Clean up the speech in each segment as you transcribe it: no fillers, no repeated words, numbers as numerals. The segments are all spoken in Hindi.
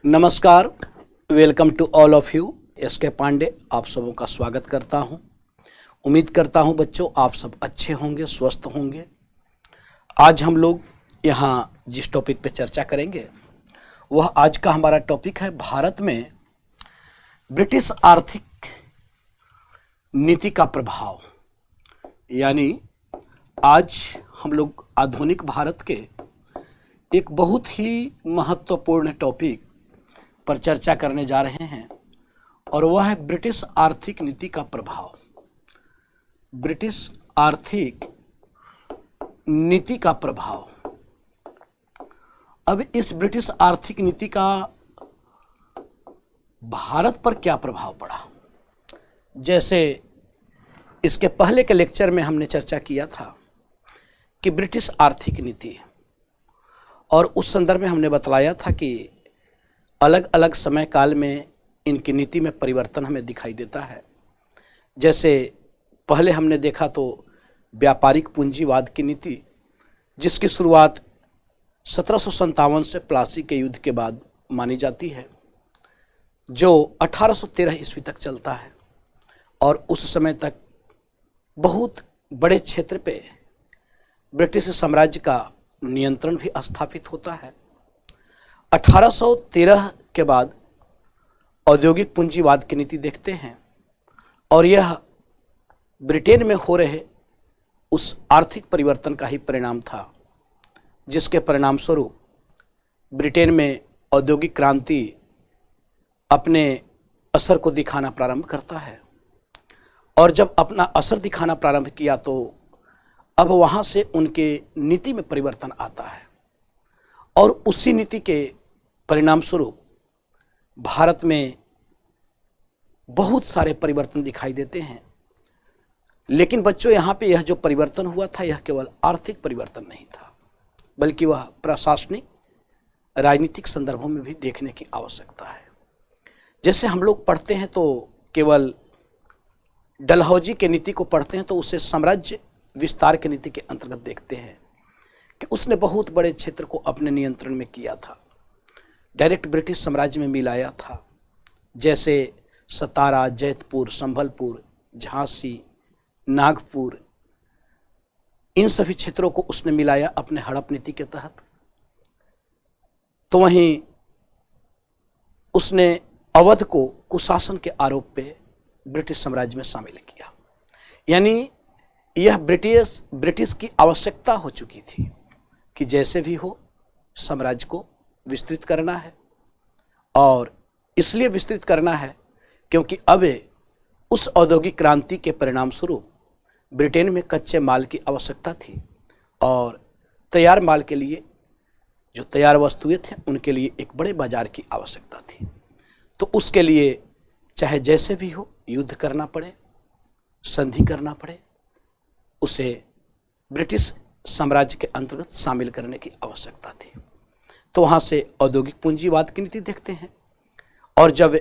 नमस्कार, welcome to all of you. S K Pandey आप सबों का स्वागत करता हूं। उम्मीद करता हूं बच्चों आप सब अच्छे होंगे, स्वस्थ होंगे। आज हम लोग यहां जिस टॉपिक पे चर्चा करेंगे वह आज का हमारा टॉपिक है भारत में ब्रिटिश आर्थिक नीति का प्रभाव। यानी आज हम लोग आधुनिक भारत के एक बहुत ही महत्वपूर्ण टॉपिक पर चर्चा करने जा रहे हैं और वह है ब्रिटिश आर्थिक नीति का प्रभाव। ब्रिटिश आर्थिक नीति का प्रभाव। अब इस ब्रिटिश आर्थिक नीति का भारत पर क्या प्रभाव पड़ा, जैसे इसके पहले के लेक्चर में हमने चर्चा किया था कि ब्रिटिश आर्थिक नीति, और उस संदर्भ में हमने बतलाया था कि अलग अलग समय काल में इनकी नीति में परिवर्तन हमें दिखाई देता है। जैसे पहले हमने देखा तो व्यापारिक पूंजीवाद की नीति, जिसकी शुरुआत 1757 से प्लासी के युद्ध के बाद मानी जाती है, जो 1813 ईस्वी तक चलता है और उस समय तक बहुत बड़े क्षेत्र पे ब्रिटिश साम्राज्य का नियंत्रण भी स्थापित होता है। 1813 के बाद औद्योगिक पूंजीवाद की नीति देखते हैं और यह ब्रिटेन में हो रहे उस आर्थिक परिवर्तन का ही परिणाम था, जिसके परिणाम स्वरूप ब्रिटेन में औद्योगिक क्रांति अपने असर को दिखाना प्रारंभ करता है। और जब अपना असर दिखाना प्रारंभ किया तो अब वहाँ से उनके नीति में परिवर्तन आता है और उसी नीति के परिणाम स्वरूप भारत में बहुत सारे परिवर्तन दिखाई देते हैं। लेकिन बच्चों यहाँ पे यह जो परिवर्तन हुआ था यह केवल आर्थिक परिवर्तन नहीं था, बल्कि वह प्रशासनिक राजनीतिक संदर्भों में भी देखने की आवश्यकता है। जैसे हम लोग पढ़ते हैं तो केवल डलहौजी के नीति को पढ़ते हैं तो उसे साम्राज्य विस्तार की नीति के अंतर्गत देखते हैं कि उसने बहुत बड़े क्षेत्र को अपने नियंत्रण में किया था, डायरेक्ट ब्रिटिश साम्राज्य में मिलाया था। जैसे सतारा, जैतपुर, संभलपुर, झांसी, नागपुर, इन सभी क्षेत्रों को उसने मिलाया अपने हड़प नीति के तहत। तो वहीं उसने अवध को कुशासन के आरोप पे ब्रिटिश साम्राज्य में शामिल किया। यानी यह ब्रिटिश की आवश्यकता हो चुकी थी कि जैसे भी हो साम्राज्य को विस्तृत करना है, और इसलिए विस्तृत करना है क्योंकि अब उस औद्योगिक क्रांति के परिणाम स्वरूप ब्रिटेन में कच्चे माल की आवश्यकता थी और तैयार माल के लिए, जो तैयार वस्तुएं थे उनके लिए एक बड़े बाजार की आवश्यकता थी। तो उसके लिए चाहे जैसे भी हो युद्ध करना पड़े, संधि करना पड़े, उसे ब्रिटिश साम्राज्य के अंतर्गत शामिल करने की आवश्यकता थी। तो वहाँ से औद्योगिक पूंजीवाद की नीति देखते हैं, और जब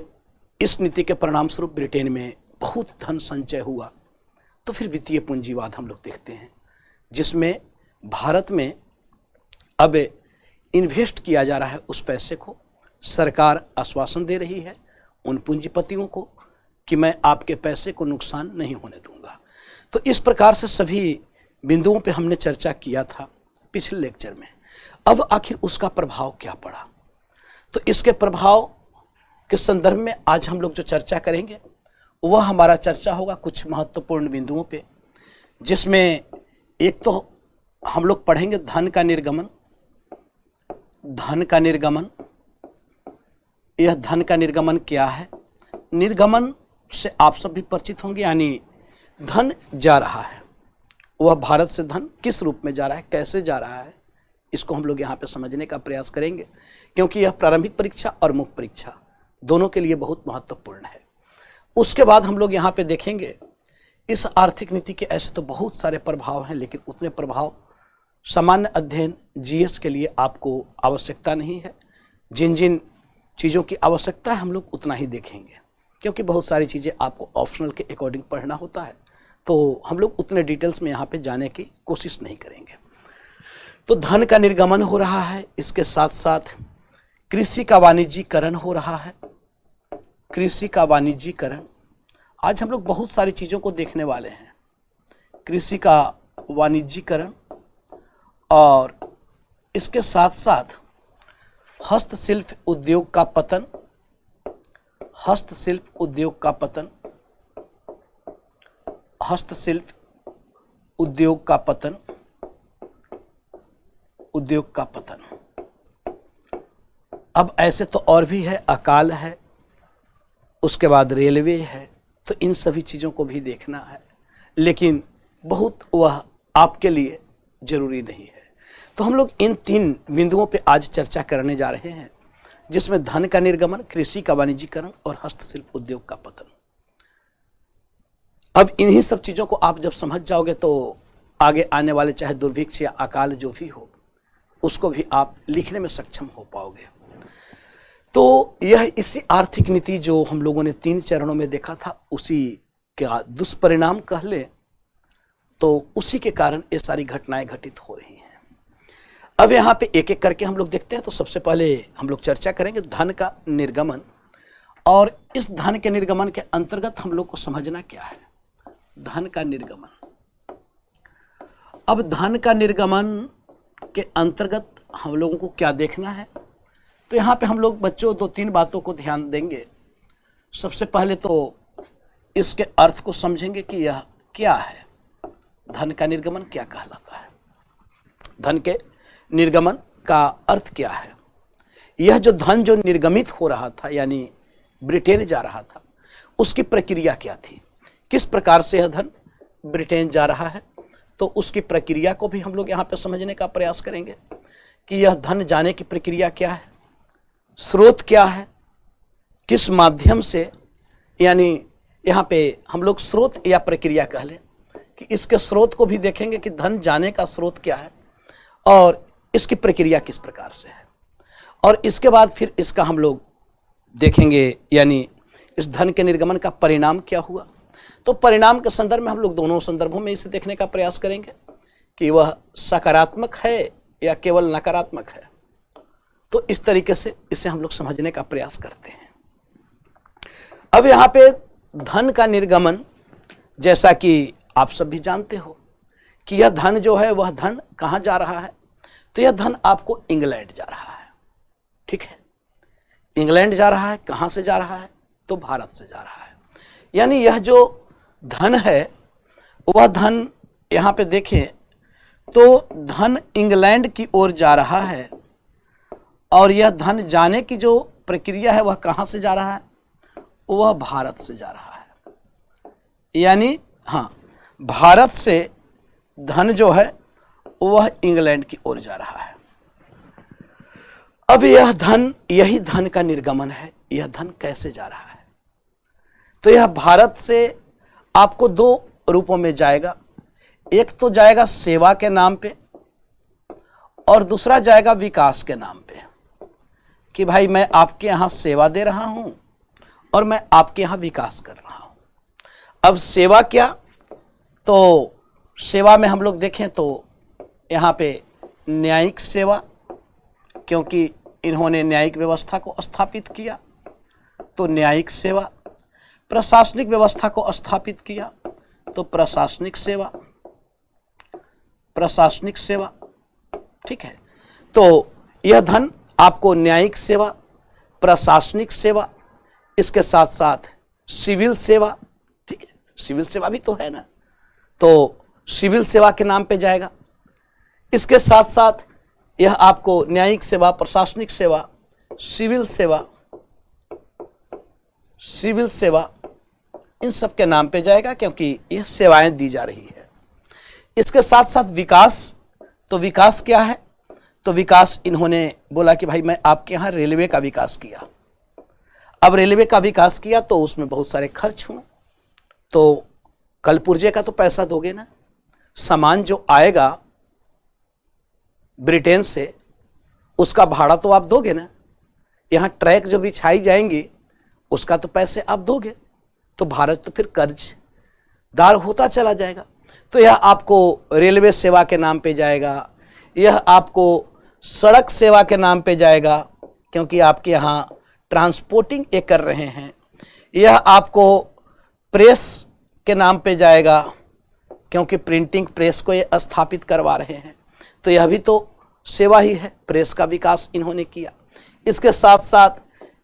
इस नीति के परिणाम स्वरूप ब्रिटेन में बहुत धन संचय हुआ तो फिर वित्तीय पूंजीवाद हम लोग देखते हैं, जिसमें भारत में अब इन्वेस्ट किया जा रहा है। उस पैसे को सरकार आश्वासन दे रही है उन पूंजीपतियों को कि मैं आपके पैसे को नुकसान नहीं होने दूंगा। तो इस प्रकार से सभी बिंदुओं पे हमने चर्चा किया था पिछले लेक्चर में। अब आखिर उसका प्रभाव क्या पड़ा, तो इसके प्रभाव के संदर्भ में आज हम लोग जो चर्चा करेंगे वह हमारा चर्चा होगा कुछ महत्वपूर्ण बिंदुओं पे, जिसमें एक तो हम लोग पढ़ेंगे धन का निर्गमन। धन का निर्गमन, यह धन का निर्गमन क्या है? निर्गमन से आप सब भी परिचित होंगे, यानी धन जा रहा है, वह भारत से धन किस रूप में जा रहा है, कैसे जा रहा है, इसको हम लोग यहाँ पे समझने का प्रयास करेंगे, क्योंकि यह प्रारंभिक परीक्षा और मुख्य परीक्षा दोनों के लिए बहुत महत्वपूर्ण है। उसके बाद हम लोग यहाँ पे देखेंगे इस आर्थिक नीति के ऐसे तो बहुत सारे प्रभाव हैं, लेकिन उतने प्रभाव सामान्य अध्ययन जीएस के लिए आपको आवश्यकता नहीं है। जिन जिन चीज़ों की आवश्यकता है हम लोग उतना ही देखेंगे, क्योंकि बहुत सारी चीज़ें आपको ऑप्शनल के अकॉर्डिंग पढ़ना होता है, तो हम लोग उतने डिटेल्स में यहाँ पे जाने की कोशिश नहीं करेंगे। तो धन का निर्गमन हो रहा है, इसके साथ साथ कृषि का वाणिज्यीकरण हो रहा है। कृषि का वाणिज्यीकरण, आज हम लोग बहुत सारी चीज़ों को देखने वाले हैं। कृषि का वाणिज्यीकरण और इसके साथ साथ हस्तशिल्प उद्योग का पतन, हस्तशिल्प उद्योग का पतन, हस्तशिल्प उद्योग का पतन, उद्योग का पतन। अब ऐसे तो और भी है, अकाल है, उसके बाद रेलवे है, तो इन सभी चीज़ों को भी देखना है, लेकिन बहुत वह आपके लिए जरूरी नहीं है। तो हम लोग इन 3 बिंदुओं पे आज चर्चा करने जा रहे हैं, जिसमें धन का निर्गमन, कृषि का वाणिज्यीकरण और हस्तशिल्प उद्योग का पतन। अब इन्हीं सब चीज़ों को आप जब समझ जाओगे तो आगे आने वाले चाहे दुर्भिक्ष या अकाल जो भी हो, उसको भी आप लिखने में सक्षम हो पाओगे। तो यह इसी आर्थिक नीति जो हम लोगों ने 3 चरणों में देखा था, उसी का दुष्परिणाम कह ले तो उसी के कारण ये सारी घटनाएं घटित हो रही हैं। अब यहाँ पे एक एक करके हम लोग देखते हैं। तो सबसे पहले हम लोग चर्चा करेंगे धन का निर्गमन, और इस धन के निर्गमन के अंतर्गत हम लोग को समझना क्या है। धन का निर्गमन, अब धन का निर्गमन के अंतर्गत हम लोगों को क्या देखना है, तो यहाँ पे हम लोग बच्चों 2-3 बातों को ध्यान देंगे। सबसे पहले तो इसके अर्थ को समझेंगे कि यह क्या है, धन का निर्गमन क्या कहलाता है, धन के निर्गमन का अर्थ क्या है। यह जो धन जो निर्गमित हो रहा था, यानी ब्रिटेन जा रहा था, उसकी प्रक्रिया क्या थी, किस प्रकार से यह धन ब्रिटेन जा रहा है, तो उसकी प्रक्रिया को भी हम लोग यहाँ पे समझने का प्रयास करेंगे कि यह धन जाने की प्रक्रिया क्या है, स्रोत क्या है, किस माध्यम से, यानी यहाँ पे हम लोग स्रोत या प्रक्रिया कह लें कि इसके स्रोत को भी देखेंगे कि धन जाने का स्रोत क्या है और इसकी प्रक्रिया किस प्रकार से है, और इसके बाद फिर इसका हम लोग देखेंगे यानी इस धन के निर्गमन का परिणाम क्या हुआ। तो परिणाम के संदर्भ में हम लोग दोनों संदर्भों में इसे देखने का प्रयास करेंगे कि वह सकारात्मक है या केवल नकारात्मक है। तो इस तरीके से इसे हम लोग समझने का प्रयास करते हैं। अब यहाँ पे धन का निर्गमन, जैसा कि आप सब भी जानते हो कि यह धन जो है वह धन कहाँ जा रहा है, तो यह धन आपको इंग्लैंड जा रहा है। ठीक है, इंग्लैंड जा रहा है, कहाँ से जा रहा है, तो भारत से जा रहा है। यानी यह जो धन है वह धन यहाँ पे देखें तो धन इंग्लैंड की ओर जा रहा है, और यह धन जाने की जो प्रक्रिया है वह कहाँ से जा रहा है, वह भारत से जा रहा है। यानी हाँ, भारत से धन जो है वह इंग्लैंड की ओर जा रहा है। अब यह धन, यही धन का निर्गमन है। यह धन कैसे जा रहा है, तो यह भारत से आपको 2 रूपों में जाएगा। एक तो जाएगा सेवा के नाम पे, और दूसरा जाएगा विकास के नाम पे, कि भाई मैं आपके यहाँ सेवा दे रहा हूं और मैं आपके यहाँ विकास कर रहा हूं। अब सेवा क्या, तो सेवा में हम लोग देखें तो यहाँ पे न्यायिक सेवा, क्योंकि इन्होंने न्यायिक व्यवस्था को स्थापित किया, तो न्यायिक सेवा, प्रशासनिक व्यवस्था को स्थापित किया, तो प्रशासनिक सेवा, प्रशासनिक सेवा। ठीक है, तो यह धन आपको न्यायिक सेवा, प्रशासनिक सेवा, इसके साथ साथ सिविल सेवा, ठीक है, सिविल सेवा भी तो है ना, तो सिविल सेवा के नाम पे जाएगा। इसके साथ साथ यह आपको न्यायिक सेवा, प्रशासनिक सेवा, सिविल सेवा, सिविल सेवा, इन सब के नाम पे जाएगा, क्योंकि यह सेवाएं दी जा रही है। इसके साथ साथ विकास, तो विकास क्या है, तो विकास इन्होंने बोला कि भाई मैं आपके यहाँ रेलवे का विकास किया। अब रेलवे का विकास किया तो उसमें बहुत सारे खर्च हुए, तो कल पुर्जे का तो पैसा दोगे ना, सामान जो आएगा ब्रिटेन से उसका भाड़ा तो आप दोगे ना, यहाँ ट्रैक जो बिछाई जाएंगी उसका तो पैसे आप दोगे, तो भारत तो फिर कर्जदार होता चला जाएगा। तो यह आपको रेलवे सेवा के नाम पे जाएगा, यह आपको सड़क सेवा के नाम पे जाएगा, क्योंकि आपके यहाँ ट्रांसपोर्टिंग ये कर रहे हैं, यह आपको प्रेस के नाम पे जाएगा, क्योंकि प्रिंटिंग प्रेस को ये स्थापित करवा रहे हैं, तो यह भी तो सेवा ही है। प्रेस का विकास इन्होंने किया। इसके साथ साथ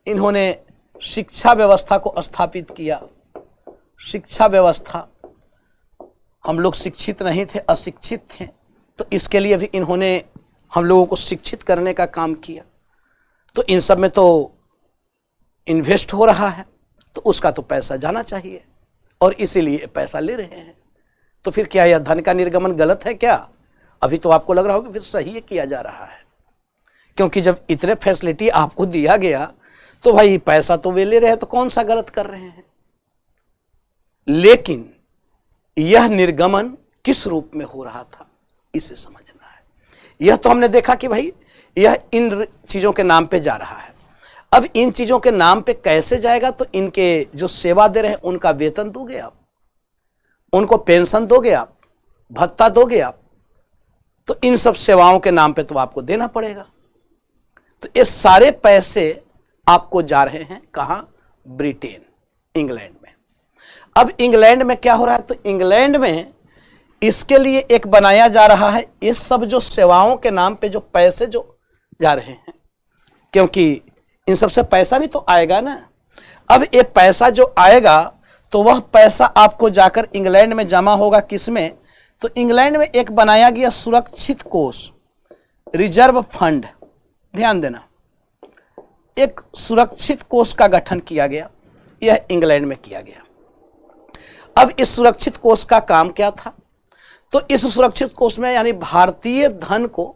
इन्होंने शिक्षा व्यवस्था को स्थापित किया। शिक्षा व्यवस्था, हम लोग शिक्षित नहीं थे, अशिक्षित थे, तो इसके लिए भी इन्होंने हम लोगों को शिक्षित करने का काम किया। तो इन सब में तो इन्वेस्ट हो रहा है, तो उसका तो पैसा जाना चाहिए, और इसीलिए पैसा ले रहे हैं। तो फिर क्या यह धन का निर्गमन गलत है क्या? अभी तो आपको लग रहा होगा फिर सही है किया जा रहा है, क्योंकि जब इतने फैसिलिटी आपको दिया गया तो भाई पैसा तो वे ले रहे हैं, तो कौन सा गलत कर रहे हैं। लेकिन यह निर्गमन किस रूप में हो रहा था, इसे समझना है। यह तो हमने देखा कि भाई यह इन चीजों के नाम पे जा रहा है। अब इन चीजों के नाम पे कैसे जाएगा? तो इनके जो सेवा दे रहे हैं उनका वेतन दोगे आप, उनको पेंशन दोगे आप, भत्ता दोगे आप, तो इन सब सेवाओं के नाम पे तो आपको देना पड़ेगा। तो ये सारे पैसे आपको जा रहे हैं कहां? ब्रिटेन, इंग्लैंड में। अब इंग्लैंड में क्या हो रहा है? तो इंग्लैंड में इसके लिए एक बनाया जा रहा है, ये सब जो सेवाओं के नाम पे जो पैसे जो जा रहे हैं, क्योंकि इन सबसे पैसा भी तो आएगा ना। अब ये पैसा जो आएगा तो वह पैसा आपको जाकर इंग्लैंड में जमा होगा, किसमें? तो इंग्लैंड में एक बनाया गया सुरक्षित कोष, रिजर्व फंड। ध्यान देना, एक सुरक्षित कोष का गठन किया गया, यह इंग्लैंड में किया गया। अब इस सुरक्षित कोष का काम क्या था? तो इस सुरक्षित कोष में यानी भारतीय धन को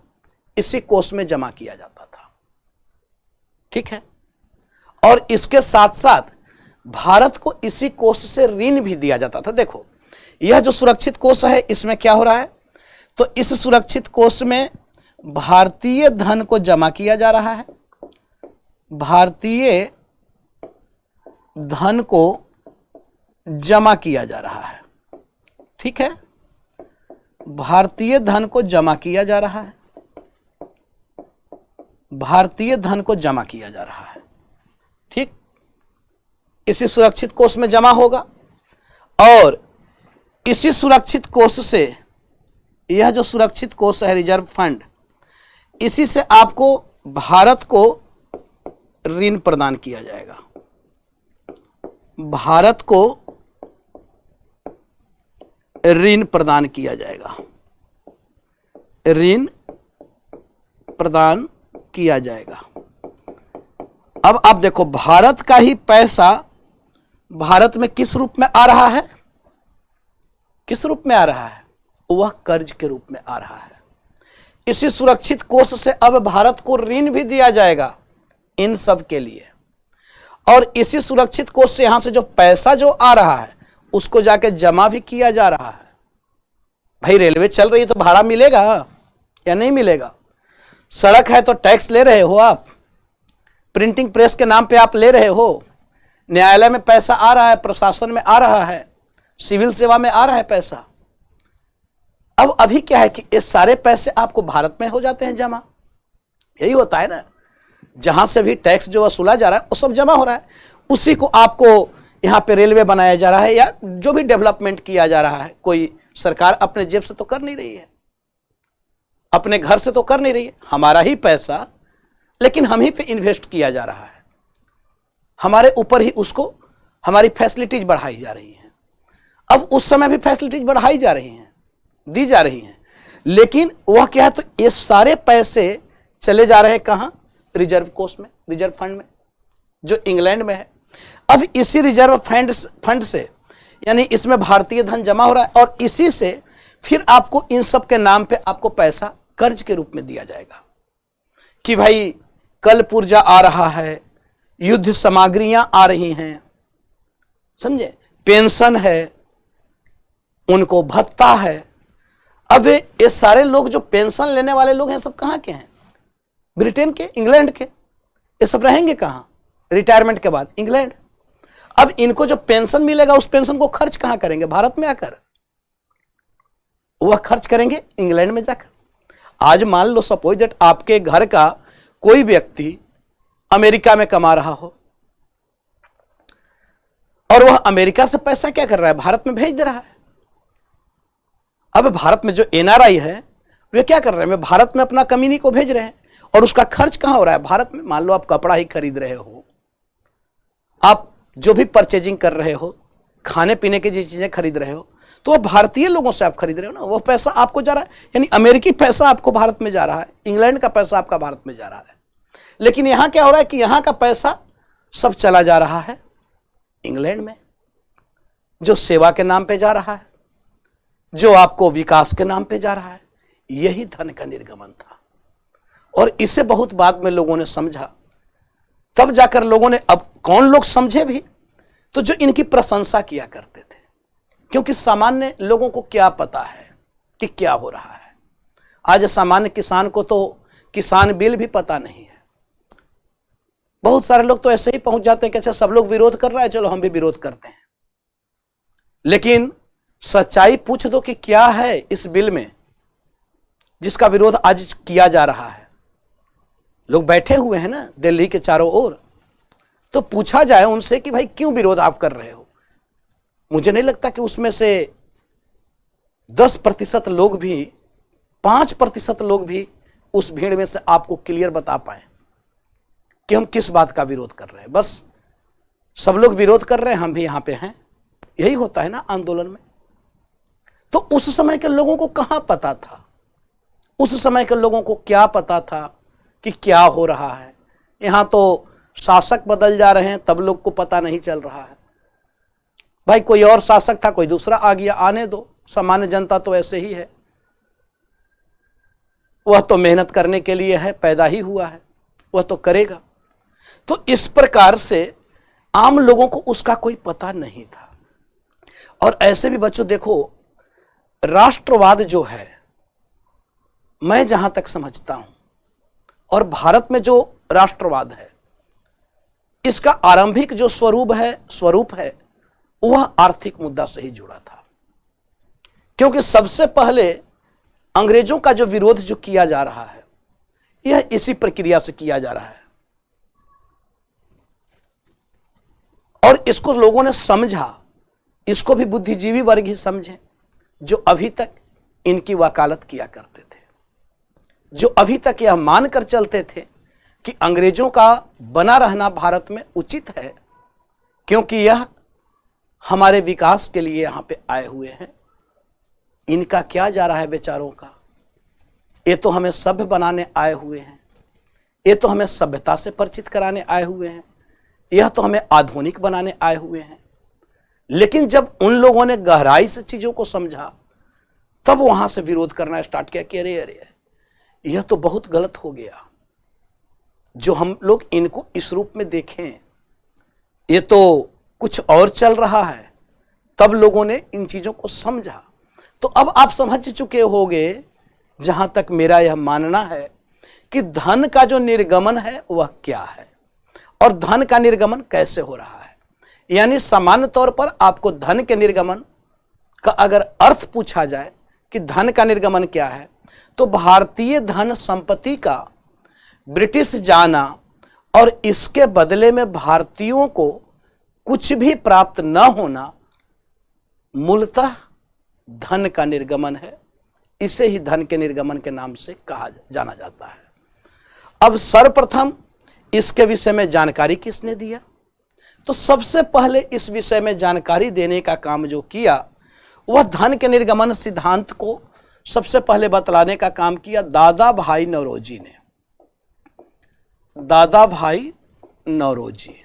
इसी कोष में जमा किया जाता था, ठीक है। और इसके साथ साथ भारत को इसी कोष से ऋण भी दिया जाता था। देखो, यह जो सुरक्षित कोष है, इसमें क्या हो रहा है? तो इस सुरक्षित कोष में भारतीय धन को जमा किया जा रहा है, भारतीय धन को जमा किया जा रहा है, ठीक है। भारतीय धन को जमा किया जा रहा है, भारतीय धन को जमा किया जा रहा है, ठीक। इसी सुरक्षित कोष में जमा होगा, और इसी सुरक्षित कोष से, यह जो सुरक्षित कोष है रिजर्व फंड, इसी से आपको भारत को ऋण प्रदान किया जाएगा, भारत को ऋण प्रदान किया जाएगा, ऋण प्रदान किया जाएगा। अब आप देखो, भारत का ही पैसा भारत में किस रूप में आ रहा है? किस रूप में आ रहा है? वह कर्ज के रूप में आ रहा है। इसी सुरक्षित कोष से अब भारत को ऋण भी दिया जाएगा इन सब के लिए, और इसी सुरक्षित कोष से यहां से जो पैसा जो आ रहा है उसको जाके जमा भी किया जा रहा है। भाई रेलवे चल रही है तो भाड़ा मिलेगा या नहीं मिलेगा? सड़क है तो टैक्स ले रहे हो आप, प्रिंटिंग प्रेस के नाम पे आप ले रहे हो, न्यायालय में पैसा आ रहा है, प्रशासन में आ रहा है, सिविल सेवा में आ रहा है पैसा। अब अभी क्या है कि ये सारे पैसे आपको भारत में हो जाते हैं जमा। यही होता है ना, जहां से भी टैक्स जो वसूला जा रहा है वो सब जमा हो रहा है, उसी को आपको यहाँ पे रेलवे बनाया जा रहा है, या जो भी डेवलपमेंट किया जा रहा है। कोई सरकार अपने जेब से तो कर नहीं रही है, अपने घर से तो कर नहीं रही है, हमारा ही पैसा, लेकिन हम ही पे इन्वेस्ट किया जा रहा है, हमारे ऊपर ही उसको हमारी फैसिलिटीज बढ़ाई जा रही हैं। अब उस समय भी फैसिलिटीज बढ़ाई जा रही हैं, दी जा रही हैं, लेकिन वह क्या है? तो ये सारे पैसे चले जा रहे हैं कहां? रिजर्व कोष में, रिजर्व फंड में, जो इंग्लैंड में है। अब इसी रिजर्व फंड से, यानी इसमें भारतीय धन जमा हो रहा है, और इसी से फिर आपको इन सब के नाम पे आपको पैसा कर्ज के रूप में दिया जाएगा कि भाई कल पुर्जा आ रहा है, युद्ध सामग्रियां आ रही हैं, समझे, पेंशन है, उनको भत्ता है। अब ये सारे लोग जो पेंशन लेने वाले लोग हैं सब कहां के हैं? ब्रिटेन के, इंग्लैंड के। ये सब रहेंगे कहां रिटायरमेंट के बाद? इंग्लैंड। अब इनको जो पेंशन मिलेगा उस पेंशन को खर्च कहां करेंगे? भारत में आकर वह खर्च करेंगे इंग्लैंड में जाकर। आज मान लो सपोज दैट आपके घर का कोई व्यक्ति अमेरिका में कमा रहा हो और वह अमेरिका से पैसा क्या कर रहा है, भारत में भेज दे रहा है। अब भारत में जो एनआरआई है वे क्या कर रहे हैं, वे भारत में अपना कमीनी को भेज रहे हैं और उसका खर्च कहां हो रहा है, भारत में। मान लो आप कपड़ा ही खरीद रहे हो, आप जो भी परचेजिंग कर रहे हो, खाने पीने की जो चीजें खरीद रहे हो, तो वो भारतीय लोगों से आप खरीद रहे हो ना, वो पैसा आपको जा रहा है, यानी अमेरिकी पैसा आपको भारत में जा रहा है, इंग्लैंड का पैसा आपका भारत में जा रहा है। लेकिन यहां क्या हो रहा है कि यहां का पैसा सब चला जा रहा है इंग्लैंड में, जो सेवा के नाम पे जा रहा है, जो आपको विकास के नाम पे जा रहा है। यही धन का निर्गमन था और इसे बहुत बाद में लोगों ने समझा। तब जाकर लोगों ने, अब कौन लोग समझे भी, तो जो इनकी प्रशंसा किया करते थे, क्योंकि सामान्य लोगों को क्या पता है कि क्या हो रहा है। आज सामान्य किसान को तो किसान बिल भी पता नहीं है। बहुत सारे लोग तो ऐसे ही पहुंच जाते हैं कि अच्छा सब लोग विरोध कर रहा है, चलो हम भी विरोध करते हैं। लेकिन सच्चाई पूछ दो कि क्या है इस बिल में जिसका विरोध आज किया जा रहा है। लोग बैठे हुए हैं ना दिल्ली के चारों ओर, तो पूछा जाए उनसे कि भाई क्यों विरोध आप कर रहे हो। मुझे नहीं लगता कि उसमें से 10% लोग भी, 5% लोग भी उस भीड़ में से आपको क्लियर बता पाए कि हम किस बात का विरोध कर रहे हैं। बस सब लोग विरोध कर रहे हैं, हम भी यहां पे हैं। यही होता है ना आंदोलन में। तो उस समय के लोगों को कहां पता था, उस समय के लोगों को क्या पता था कि क्या हो रहा है। यहां तो शासक बदल जा रहे हैं, तब लोग को पता नहीं चल रहा है। भाई कोई और शासक था, कोई दूसरा आ गया, आने दो। सामान्य जनता तो ऐसे ही है, वह तो मेहनत करने के लिए है, पैदा ही हुआ है, वह तो करेगा। तो इस प्रकार से आम लोगों को उसका कोई पता नहीं था। और ऐसे भी बच्चों देखो, राष्ट्रवाद जो है, मैं जहां तक समझता हूं, और भारत में जो राष्ट्रवाद है, इसका आरंभिक जो स्वरूप है वह आर्थिक मुद्दा से ही जुड़ा था। क्योंकि सबसे पहले अंग्रेजों का जो विरोध जो किया जा रहा है, यह इसी प्रक्रिया से किया जा रहा है। और इसको लोगों ने समझा, इसको भी बुद्धिजीवी वर्ग ही समझे, जो अभी तक इनकी वकालत किया करते थे, जो अभी तक यह मानकर चलते थे कि अंग्रेजों का बना रहना भारत में उचित है, क्योंकि यह हमारे विकास के लिए यहां पे आए हुए हैं। इनका क्या जा रहा है बेचारों का, ये तो हमें सभ्य बनाने आए हुए हैं, ये तो हमें सभ्यता से परिचित कराने आए हुए हैं, यह तो हमें आधुनिक बनाने आए हुए हैं। लेकिन जब उन लोगों ने गहराई से चीजों को समझा, तब वहां से विरोध करना स्टार्ट किया कि अरे अरे यह तो बहुत गलत हो गया, जो हम लोग इनको इस रूप में देखें, ये तो कुछ और चल रहा है। तब लोगों ने इन चीजों को समझा। तो अब आप समझ चुके होंगे, जहां तक मेरा यह मानना है, कि धन का जो निर्गमन है वह क्या है और धन का निर्गमन कैसे हो रहा है। यानी सामान्य तौर पर आपको धन के निर्गमन का अगर अर्थ पूछा जाए कि धन का निर्गमन क्या है, तो भारतीय धन संपत्ति का ब्रिटिश जाना और इसके बदले में भारतीयों को कुछ भी प्राप्त न होना, मूलतः धन का निर्गमन है। इसे ही धन के निर्गमन के नाम से कहा जाना जाता है। अब सर्वप्रथम इसके विषय में जानकारी किसने दिया, तो सबसे पहले इस विषय में जानकारी देने का काम जो किया, वह धन के निर्गमन सिद्धांत को सबसे पहले बतलाने का काम किया दादा भाई नौरोजी ने। दादा भाई नौरोजी,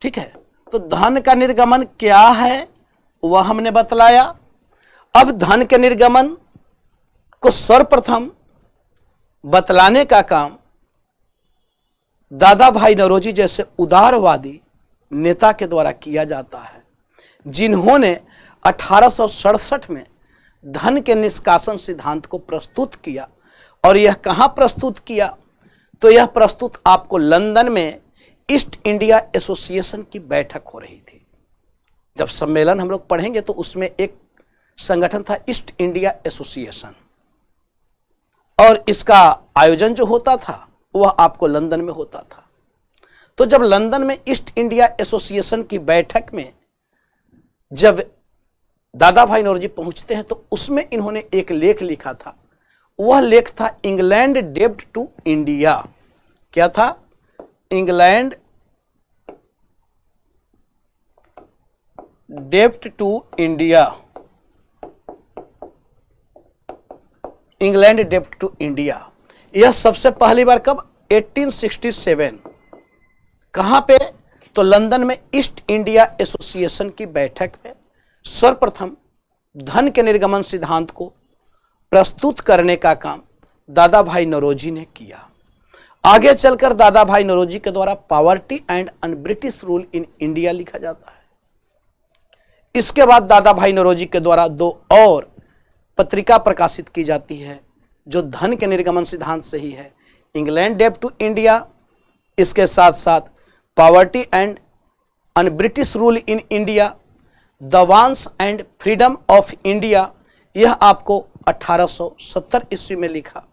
ठीक है। तो धन का निर्गमन क्या है वह हमने बतलाया। अब धन के निर्गमन को सर्वप्रथम बतलाने का काम दादा भाई नौरोजी जैसे उदारवादी नेता के द्वारा किया जाता है, जिन्होंने 1867 में धन के निष्कासन सिद्धांत को प्रस्तुत किया। और यह कहां प्रस्तुत किया, तो यह प्रस्तुत आपको लंदन में ईस्ट इंडिया एसोसिएशन की बैठक हो रही थी। जब सम्मेलन हम लोग पढ़ेंगे तो उसमें एक संगठन था ईस्ट इंडिया एसोसिएशन, और इसका आयोजन जो होता था वह आपको लंदन में होता था। तो जब लंदन में ईस्ट इंडिया एसोसिएशन की बैठक में जब दादा भाई नौरोजी पहुंचते हैं तो उसमें इन्होंने एक लेख लिखा था। वह लेख था इंग्लैंड डेब्ट टू इंडिया। क्या था? इंग्लैंड डेब्ट टू इंडिया। इंग्लैंड डेब्ट टू इंडिया। यह सबसे पहली बार कब? 1867। कहां पे? तो लंदन में ईस्ट इंडिया एसोसिएशन की बैठक में सर्वप्रथम धन के निर्गमन सिद्धांत को प्रस्तुत करने का काम दादा भाई नौरोजी ने किया। आगे चलकर दादा भाई नौरोजी के द्वारा poverty and un British rule in India लिखा जाता है। इसके बाद दादा भाई नौरोजी के द्वारा 2 और पत्रिका प्रकाशित की जाती है जो धन के निर्गमन सिद्धांत से ही है। इंग्लैंड डेब्ट टू इंडिया, इसके साथ साथ poverty and un British rule in India, the वांस एंड फ्रीडम ऑफ इंडिया। यह आपको 1870 ईस्वी में लिखा।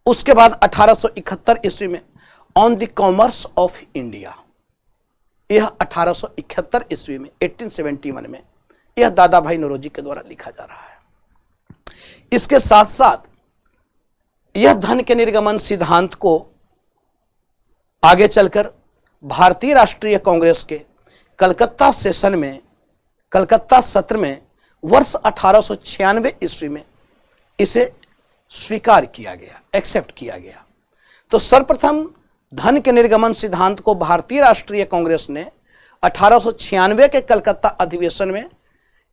उसके बाद 1871 ईस्वी में on the commerce of India. यह 1871 ईस्वी में 1871 में यह दादा भाई नौरोजी के द्वारा लिखा जा रहा है। इसके साथ साथ यह धन के निर्गमन सिद्धांत को आगे चलकर भारतीय राष्ट्रीय कांग्रेस के कलकत्ता सेशन में, कलकत्ता सत्र में वर्ष 1896 ईस्वी में इसे स्वीकार किया गया, एक्सेप्ट किया गया। तो सर्वप्रथम धन के निर्गमन सिद्धांत को भारतीय राष्ट्रीय कांग्रेस ने 1896 के कलकत्ता अधिवेशन में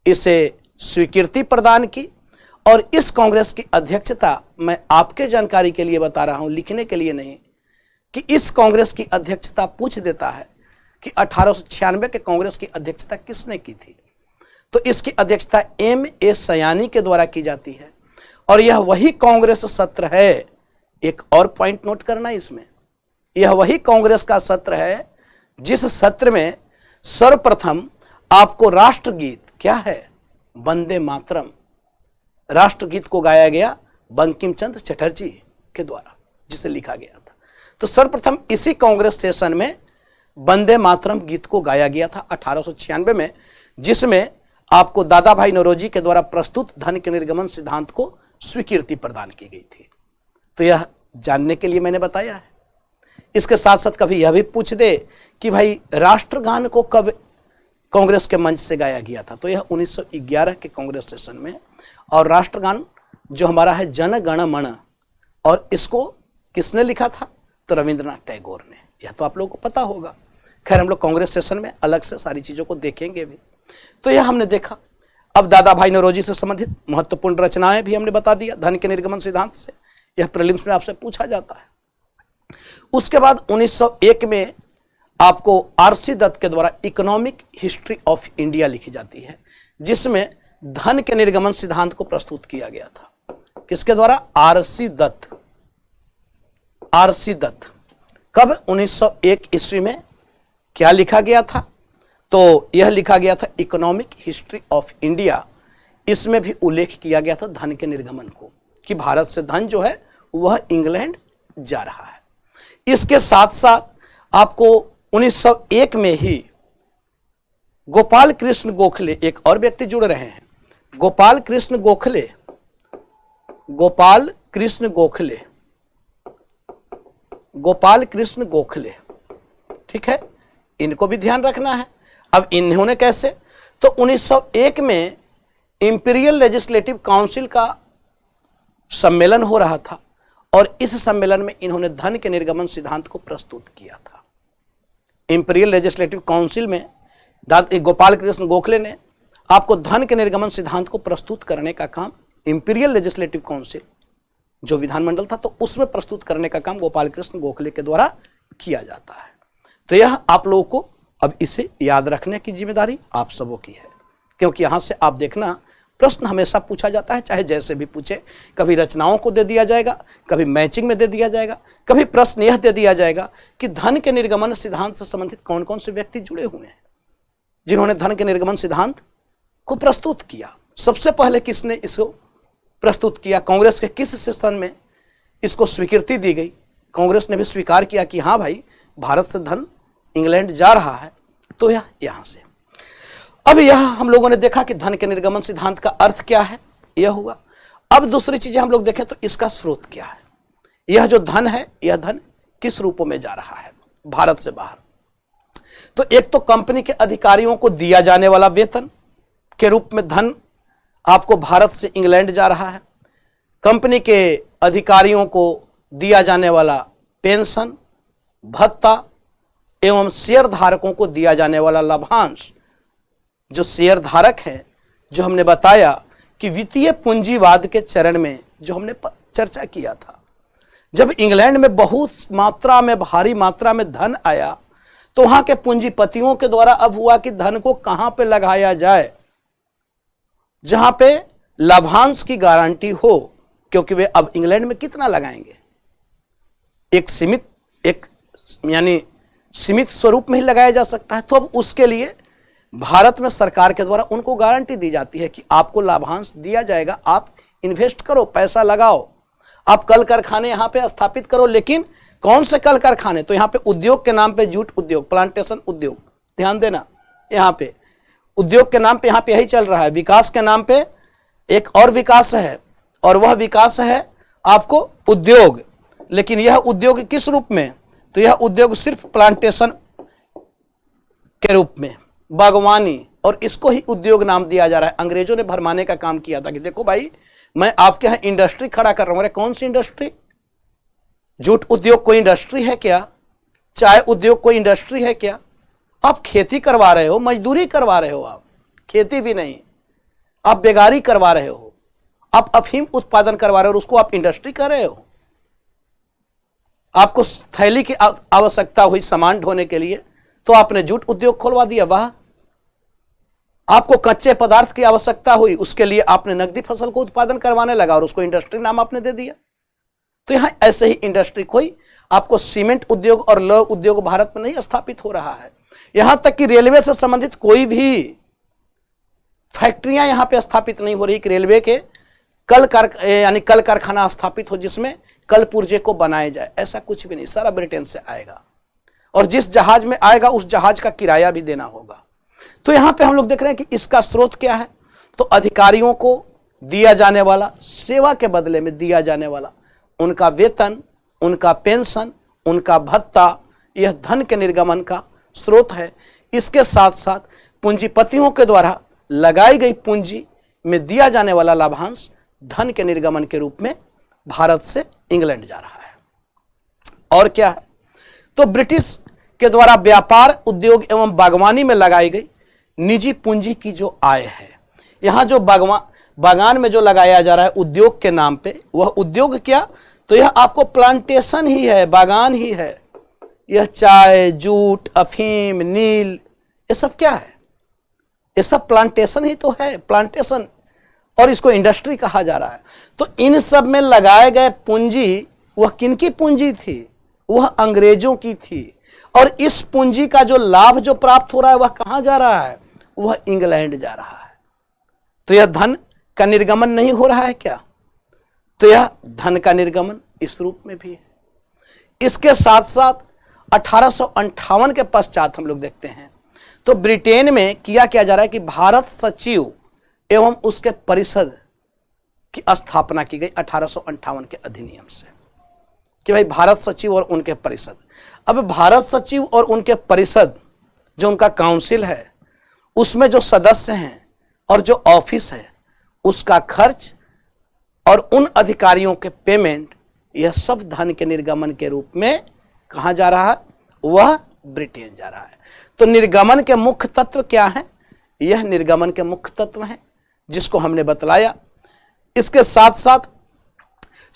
इसे स्वीकृति प्रदान की। और इस कांग्रेस की अध्यक्षता, मैं आपके जानकारी के लिए बता रहा हूं, लिखने के लिए नहीं, कि इस कांग्रेस की अध्यक्षता पूछ देता है कि 1896 के कांग्रेस की अध्यक्षता किसने की थी। तो इसकी अध्यक्षता M.A. सयानी के द्वारा की जाती है। और यह वही कांग्रेस सत्र है, एक और पॉइंट नोट करना इसमें, यह वही कांग्रेस का सत्र है जिस सत्र में सर्वप्रथम आपको राष्ट्रगीत, क्या है? वंदे मातरम, राष्ट्रगीत को गाया गया बंकिम चंद्र चटर्जी के द्वारा, जिसे लिखा गया था। तो सर्वप्रथम इसी कांग्रेस सेशन में वंदे मातरम गीत को गाया गया था 1896 में, जिसमें आपको दादा भाई नौरोजी के द्वारा प्रस्तुत धन के निर्गमन सिद्धांत को स्वीकृति प्रदान की गई थी। तो यह जानने के लिए मैंने बताया है। इसके साथ साथ कभी यह भी पूछ दे कि भाई राष्ट्रगान को कब कांग्रेस के मंच से गाया गया था, तो यह 1911 के कांग्रेस सेशन में। और राष्ट्रगान जो हमारा है जन गण मन, और इसको किसने लिखा था? तो रविंद्रनाथ टैगोर ने। यह तो आप लोगों को पता होगा। खैर, हम लोग कांग्रेस सेशन में अलग से सारी चीजों को देखेंगे भी। तो यह हमने देखा। अब दादा भाई नौरोजी से संबंधित महत्वपूर्ण रचनाएं भी हमने बता दिया धन के निर्गमन सिद्धांत से। यह प्रीलिम्स में आपसे पूछा जाता है। उसके बाद 1901 में आपको R.C. दत्त के द्वारा इकोनॉमिक हिस्ट्री ऑफ इंडिया लिखी जाती है, जिसमें धन के निर्गमन सिद्धांत को प्रस्तुत किया गया था। किसके द्वारा? R.C. दत्त। R.C. दत्त। कब? 1901 ईस्वी में। क्या लिखा गया था? तो यह लिखा गया था इकोनॉमिक हिस्ट्री ऑफ इंडिया। इसमें भी उल्लेख किया गया था धन के निर्गमन को, कि भारत से धन जो है वह इंग्लैंड जा रहा है। इसके साथ साथ आपको 1901 में ही गोपाल कृष्ण गोखले, एक और व्यक्ति जुड़ रहे हैं, गोपाल कृष्ण गोखले, गोपाल कृष्ण गोखले, गोपाल कृष्ण गोखले, ठीक है, इनको भी ध्यान रखना है। अब इन्होंने कैसे? तो 1901 में इंपीरियल लेजिस्लेटिव काउंसिल का सम्मेलन हो रहा था, और इस सम्मेलन में इन्होंने धन के निर्गमन सिद्धांत को प्रस्तुत किया था। इंपीरियल लेजिस्लेटिव काउंसिल में गोपाल कृष्ण गोखले ने आपको धन के निर्गमन सिद्धांत को प्रस्तुत करने का काम, इंपीरियल लेजिस्लेटिव काउंसिल जो विधानमंडल था, तो उसमें प्रस्तुत करने का काम गोपाल कृष्ण गोखले के द्वारा किया जाता है। तो यह आप लोगों को अब इसे याद रखने की जिम्मेदारी आप सबों की है, क्योंकि यहां से आप देखना प्रश्न हमेशा पूछा जाता है, चाहे जैसे भी पूछे। कभी रचनाओं को दे दिया जाएगा, कभी मैचिंग में दे दिया जाएगा, कभी प्रश्न यह दे दिया जाएगा कि धन के निर्गमन सिद्धांत से संबंधित कौन कौन से व्यक्ति जुड़े हुए हैं जिन्होंने धन के निर्गमन सिद्धांत को प्रस्तुत किया। सबसे पहले किसने इसको प्रस्तुत किया? कांग्रेस के किस सेशन में इसको स्वीकृति दी गई? कांग्रेस ने भी स्वीकार किया कि हाँ भाई, भारत से धन इंग्लैंड जा रहा है, तो यह यहां से। अब यह हम लोगों ने देखा कि धन के निर्गमन सिद्धांत का अर्थ क्या है, यह हुआ। अब दूसरी चीजें हम लोग देखें तो इसका स्रोत क्या है। यह जो धन है, यह धन किस रूपों में जा रहा है भारत से बाहर। तो एक तो कंपनी के अधिकारियों को दिया जाने वाला वेतन के रूप में धन आपको भारत से इंग्लैंड जा रहा है। कंपनी के अधिकारियों को दिया जाने वाला पेंशन, भत्ता एवं शेयर धारकों को दिया जाने वाला लाभांश। जो शेयर धारक है, जो हमने बताया कि वित्तीय पूंजीवाद के चरण में जो हमने चर्चा किया था, जब इंग्लैंड में बहुत मात्रा में, भारी मात्रा में धन आया, तो वहां के पूंजीपतियों के द्वारा अब हुआ कि धन को कहां पे लगाया जाए जहां पे लाभांश की गारंटी हो, क्योंकि वे अब इंग्लैंड में कितना लगाएंगे, एक सीमित स्वरूप में ही लगाया जा सकता है। तो अब उसके लिए भारत में सरकार के द्वारा उनको गारंटी दी जाती है कि आपको लाभांश दिया जाएगा, आप इन्वेस्ट करो, पैसा लगाओ, आप कल कारखाने यहां पे स्थापित करो। लेकिन कौन से कल कारखाने? तो यहां पे उद्योग के नाम पे जूट उद्योग, प्लांटेशन उद्योग, ध्यान देना, यहां पे उद्योग के नाम पे यहां पे यही चल रहा है। विकास के नाम पे एक और विकास है, और वह विकास है आपको उद्योग। लेकिन यह उद्योग किस रूप में? तो यह उद्योग सिर्फ प्लांटेशन के रूप में, बागवानी, और इसको ही उद्योग नाम दिया जा रहा है। अंग्रेजों ने भरमाने का काम किया था कि देखो भाई, मैं आपके यहां इंडस्ट्री खड़ा कर रहा हूं। अरे कौन सी इंडस्ट्री? जूट उद्योग कोई इंडस्ट्री है क्या? चाय उद्योग कोई इंडस्ट्री है क्या? आप खेती करवा रहे हो, मजदूरी करवा रहे हो, आप खेती भी नहीं, आप बेगारी करवा रहे हो, आप अफीम उत्पादन करवा रहे हो और उसको आप इंडस्ट्री कर रहे हो। आपको थैली की आवश्यकता हुई सामान ढोने के लिए, तो आपने जूट उद्योग खोलवा दिया। वाह! आपको कच्चे पदार्थ की आवश्यकता हुई, उसके लिए आपने नकदी फसल को उत्पादन करवाने लगा और उसको इंडस्ट्री नाम आपने दे दिया। तो यहां ऐसे ही इंडस्ट्री कोई आपको सीमेंट उद्योग और लौह उद्योग भारत में नहीं स्थापित हो रहा है। यहां तक कि रेलवे से संबंधित कोई भी फैक्ट्रियां यहां पे स्थापित नहीं हो रही कि रेलवे के कल कारखाना स्थापित हो जिसमें कल पुर्जे को बनाया जाए। ऐसा कुछ भी नहीं, सारा ब्रिटेन से आएगा, और जिस जहाज में आएगा उस जहाज का किराया भी देना होगा। तो यहां पे हम लोग देख रहे हैं कि इसका स्रोत क्या है। तो अधिकारियों को दिया जाने वाला, सेवा के बदले में दिया जाने वाला उनका वेतन, उनका पेंशन, उनका भत्ता, यह धन के निर्गमन का स्रोत है। इसके साथ साथ पूंजीपतियों के द्वारा लगाई गई पूंजी में दिया जाने वाला लाभांश धन के निर्गमन के रूप में भारत से इंग्लैंड जा रहा है। और क्या है? तो ब्रिटिश के द्वारा व्यापार, उद्योग एवं बागवानी में लगाई गई निजी पूंजी की जो आय है, यहां जो बागान में जो लगाया जा रहा है उद्योग के नाम पे, वह उद्योग क्या? तो यह आपको प्लांटेशन ही है, बागान ही है। यह चाय, जूट, अफीम, नील, ये सब क्या है? ये सब प्लांटेशन ही तो है, प्लांटेशन, और इसको इंडस्ट्री कहा जा रहा है। तो इन सब में लगाए गए पूंजी, वह किनकी पूंजी थी? वह अंग्रेजों की थी। और इस पूंजी का जो लाभ जो प्राप्त हो रहा है वह कहां जा रहा है? वह इंग्लैंड जा रहा है। तो यह धन का निर्गमन नहीं हो रहा है क्या? तो यह धन का निर्गमन इस रूप में भी है। इसके साथ साथ 1858 के पश्चात हम लोग देखते हैं तो ब्रिटेन में किया क्या जा रहा है कि भारत सचिव एवं उसके परिषद की स्थापना की गई 1858 के अधिनियम से, कि भाई भारत सचिव और उनके परिषद। अब भारत सचिव और उनके परिषद, जो उनका काउंसिल है, उसमें जो सदस्य हैं और जो ऑफिस है, उसका खर्च और उन अधिकारियों के पेमेंट, यह सब धन के निर्गमन के रूप में कहां जा रहा है? वह ब्रिटेन जा रहा है। तो निर्गमन के मुख्य तत्व क्या है? यह निर्गमन के मुख्य तत्व हैं जिसको हमने बतलाया। इसके साथ साथ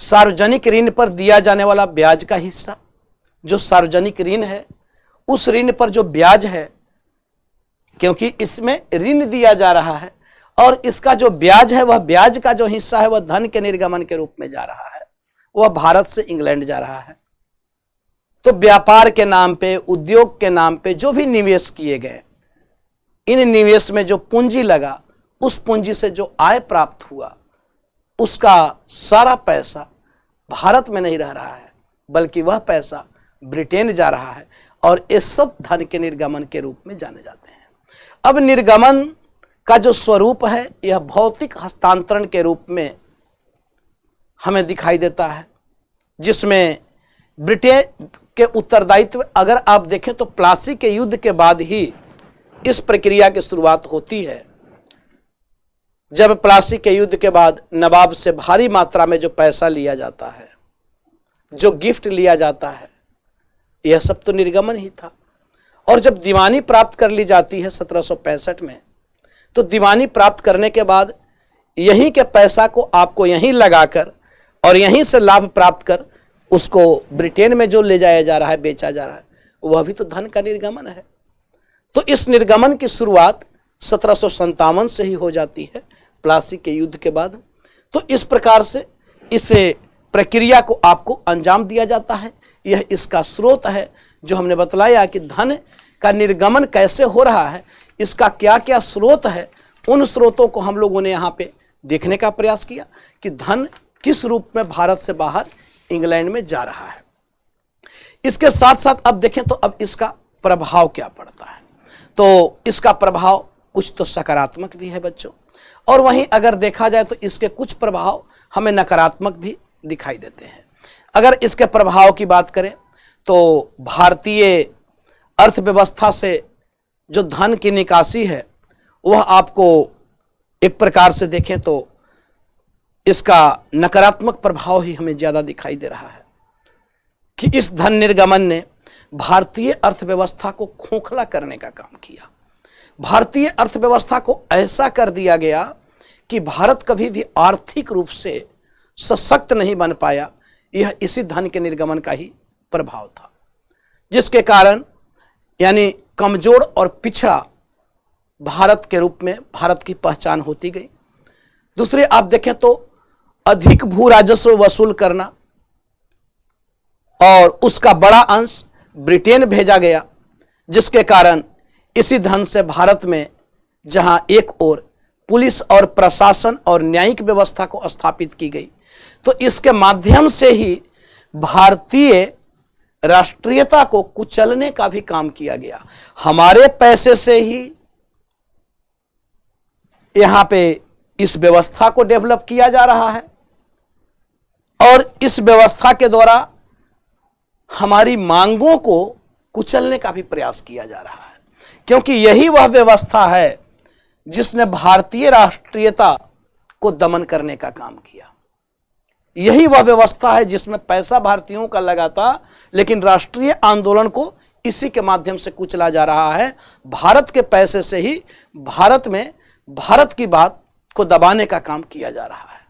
सार्वजनिक ऋण पर दिया जाने वाला ब्याज का हिस्सा, जो सार्वजनिक ऋण है, उस ऋण पर जो ब्याज है, क्योंकि इसमें ऋण दिया जा रहा है और इसका जो ब्याज है, वह ब्याज का जो हिस्सा है वह धन के निर्गमन के रूप में जा रहा है, वह भारत से इंग्लैंड जा रहा है। तो व्यापार के नाम पे, उद्योग के नाम पे जो भी निवेश किए गए, इन निवेश में जो पूंजी लगा, उस पूंजी से जो आय प्राप्त हुआ, उसका सारा पैसा भारत में नहीं रह रहा है, बल्कि वह पैसा ब्रिटेन जा रहा है और ये सब धन के निर्गमन के रूप में जाने जाते हैं। अब निर्गमन का जो स्वरूप है यह भौतिक हस्तांतरण के रूप में हमें दिखाई देता है, जिसमें ब्रिटेन के उत्तरदायित्व अगर आप देखें तो प्लासी के युद्ध के बाद ही इस प्रक्रिया की शुरुआत होती है। जब प्लासी के युद्ध के बाद नवाब से भारी मात्रा में जो पैसा लिया जाता है, जो गिफ्ट लिया जाता है, यह सब तो निर्गमन ही था। और जब दीवानी प्राप्त कर ली जाती है 1765 में, तो दीवानी प्राप्त करने के बाद यहीं के पैसा को आपको यहीं लगाकर और यहीं से लाभ प्राप्त कर उसको ब्रिटेन में जो ले जाया जा रहा है, बेचा जा रहा है, वह भी तो धन का निर्गमन है। तो इस निर्गमन की शुरुआत 1757 से ही हो जाती है, प्लासी के युद्ध के बाद। तो इस प्रकार से इस प्रक्रिया को आपको अंजाम दिया जाता है। यह इसका स्रोत है जो हमने बतलाया कि धन का निर्गमन कैसे हो रहा है, इसका क्या क्या स्रोत है। उन स्रोतों को हम लोगों ने यहाँ पे देखने का प्रयास किया कि धन किस रूप में भारत से बाहर इंग्लैंड में जा रहा है। इसके साथ साथ अब देखें तो अब इसका प्रभाव क्या पड़ता है। तो इसका प्रभाव कुछ तो सकारात्मक भी है बच्चों, और वहीं अगर देखा जाए तो इसके कुछ प्रभाव हमें नकारात्मक भी दिखाई देते हैं। अगर इसके प्रभाव की बात करें तो भारतीय अर्थव्यवस्था से जो धन की निकासी है वह आपको एक प्रकार से देखें तो इसका नकारात्मक प्रभाव ही हमें ज्यादा दिखाई दे रहा है कि इस धन निर्गमन ने भारतीय अर्थव्यवस्था को खोखला करने का काम किया। भारतीय अर्थव्यवस्था को ऐसा कर दिया गया कि भारत कभी भी आर्थिक रूप से सशक्त नहीं बन पाया। यह इसी धन के निर्गमन का ही प्रभाव था, जिसके कारण यानी कमजोर और पिछड़ा भारत के रूप में भारत की पहचान होती गई। दूसरे आप देखें तो अधिक भू राजस्व वसूल करना और उसका बड़ा अंश ब्रिटेन भेजा गया, जिसके कारण इसी धन से भारत में जहां एक ओर पुलिस और प्रशासन और न्यायिक व्यवस्था को स्थापित की गई, तो इसके माध्यम से ही भारतीय राष्ट्रीयता को कुचलने का भी काम किया गया। हमारे पैसे से ही यहां पे इस व्यवस्था को डेवलप किया जा रहा है और इस व्यवस्था के द्वारा हमारी मांगों को कुचलने का भी प्रयास किया जा रहा है, क्योंकि यही वह व्यवस्था है जिसने भारतीय राष्ट्रीयता को दमन करने का काम किया। यही वह व्यवस्था है जिसमें पैसा भारतीयों का लगा था, लेकिन राष्ट्रीय आंदोलन को इसी के माध्यम से कुचला जा रहा है। भारत के पैसे से ही भारत में भारत की बात को दबाने का काम किया जा रहा है।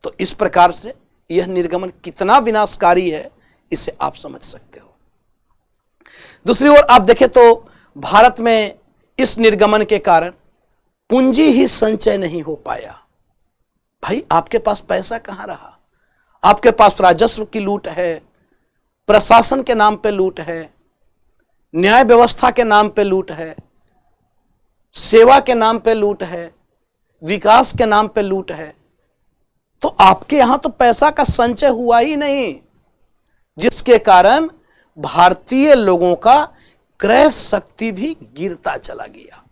तो इस प्रकार से यह निर्गमन कितना विनाशकारी है, इसे आप समझ सकते हो। दूसरी ओर आप देखें तो भारत में इस निर्गमन के कारण पूंजी ही संचय नहीं हो पाया। भाई आपके पास पैसा कहां रहा? आपके पास राजस्व की लूट है, प्रशासन के नाम पे लूट है, न्याय व्यवस्था के नाम पे लूट है, सेवा के नाम पे लूट है, विकास के नाम पे लूट है। तो आपके यहां तो पैसा का संचय हुआ ही नहीं, जिसके कारण भारतीय लोगों का क्रय शक्ति भी गिरता चला गया।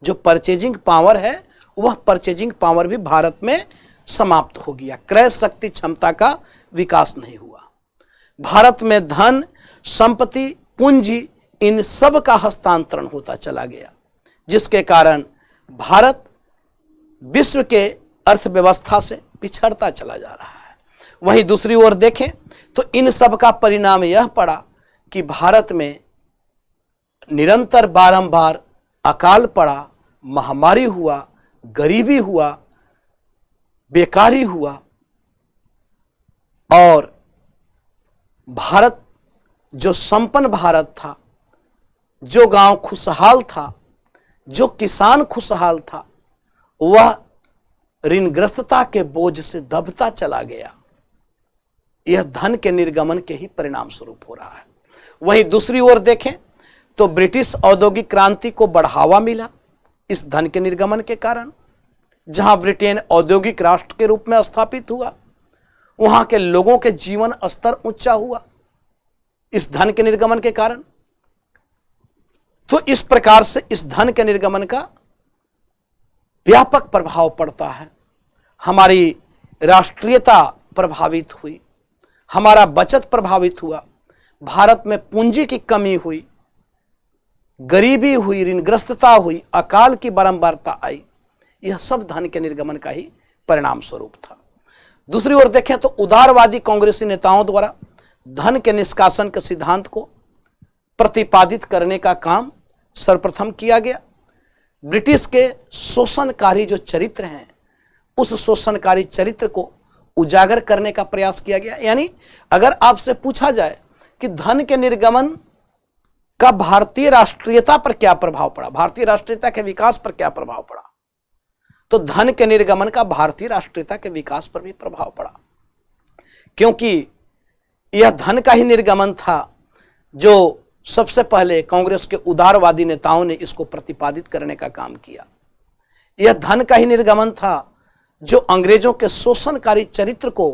जो परचेजिंग पावर है वह परचेजिंग पावर भी भारत में समाप्त हो गया। क्रय शक्ति क्षमता का विकास नहीं हुआ। भारत में धन, संपत्ति, पूंजी, इन सब का हस्तांतरण होता चला गया, जिसके कारण भारत विश्व के अर्थव्यवस्था से पिछड़ता चला जा रहा है। वहीं दूसरी ओर देखें तो इन सब का परिणाम यह पड़ा कि भारत में निरंतर बारंबार अकाल पड़ा, महामारी हुआ, गरीबी हुआ, बेकारी हुआ और भारत जो संपन्न भारत था, जो गांव खुशहाल था, जो किसान खुशहाल था, वह ऋणग्रस्तता के बोझ से दबता चला गया। यह धन के निर्गमन के ही परिणाम स्वरूप हो रहा है। वहीं दूसरी ओर देखें तो ब्रिटिश औद्योगिक क्रांति को बढ़ावा मिला इस धन के निर्गमन के कारण। जहां ब्रिटेन औद्योगिक राष्ट्र के रूप में स्थापित हुआ, वहां के लोगों के जीवन स्तर ऊंचा हुआ इस धन के निर्गमन के कारण। तो इस प्रकार से इस धन के निर्गमन का व्यापक प्रभाव पड़ता है। हमारी राष्ट्रीयता प्रभावित हुई, हमारा बचत प्रभावित हुआ, भारत में पूंजी की कमी हुई, गरीबी हुई, ऋणग्रस्तता हुई, अकाल की बारंबारता आई। यह सब धन के निर्गमन का ही परिणाम स्वरूप था। दूसरी ओर देखें तो उदारवादी कांग्रेसी नेताओं द्वारा धन के निष्कासन के सिद्धांत को प्रतिपादित करने का काम सर्वप्रथम किया गया। ब्रिटिश के शोषणकारी जो चरित्र हैं, उस शोषणकारी चरित्र को उजागर करने का प्रयास किया गया। यानी अगर आपसे पूछा जाए कि धन के निर्गमन का भारतीय राष्ट्रीयता पर क्या प्रभाव पड़ा, भारतीय राष्ट्रीयता के विकास पर क्या प्रभाव पड़ा, तो धन के निर्गमन का भारतीय राष्ट्रीयता के विकास पर भी प्रभाव पड़ा, क्योंकि यह धन का ही निर्गमन था जो सबसे पहले कांग्रेस के उदारवादी नेताओं ने इसको प्रतिपादित करने का काम किया। यह धन का ही निर्गमन था जो अंग्रेजों के शोषणकारी चरित्र को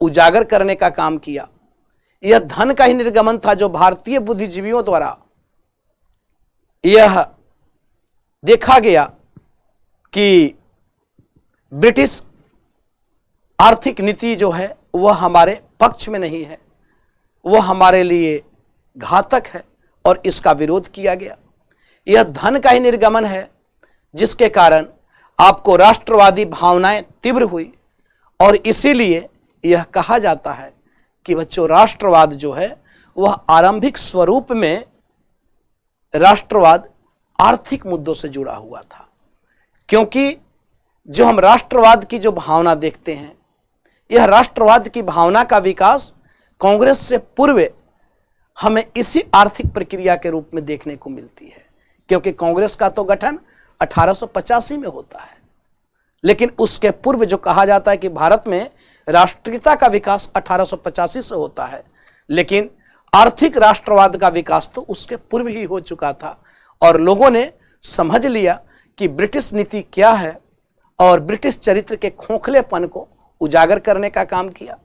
उजागर करने का काम किया। यह धन का ही निर्गमन था जो भारतीय बुद्धिजीवियों द्वारा यह देखा गया कि ब्रिटिश आर्थिक नीति जो है वह हमारे पक्ष में नहीं है, वह हमारे लिए घातक है और इसका विरोध किया गया। यह धन का ही निर्गमन है जिसके कारण आपको राष्ट्रवादी भावनाएं तीव्र हुई और इसीलिए यह कहा जाता है कि बच्चों राष्ट्रवाद जो है वह आरंभिक स्वरूप में राष्ट्रवाद आर्थिक मुद्दों से जुड़ा हुआ था, क्योंकि जो हम राष्ट्रवाद की जो भावना देखते हैं, यह राष्ट्रवाद की भावना का विकास कांग्रेस से पूर्व हमें इसी आर्थिक प्रक्रिया के रूप में देखने को मिलती है, क्योंकि कांग्रेस का तो गठन 1885 में होता है, लेकिन उसके पूर्व जो कहा जाता है कि भारत में राष्ट्रीयता का विकास 1885 से होता है, लेकिन आर्थिक राष्ट्रवाद का विकास तो उसके पूर्व ही हो चुका था और लोगों ने समझ लिया कि ब्रिटिश नीति क्या है और ब्रिटिश चरित्र के खोखलेपन को उजागर करने का काम किया।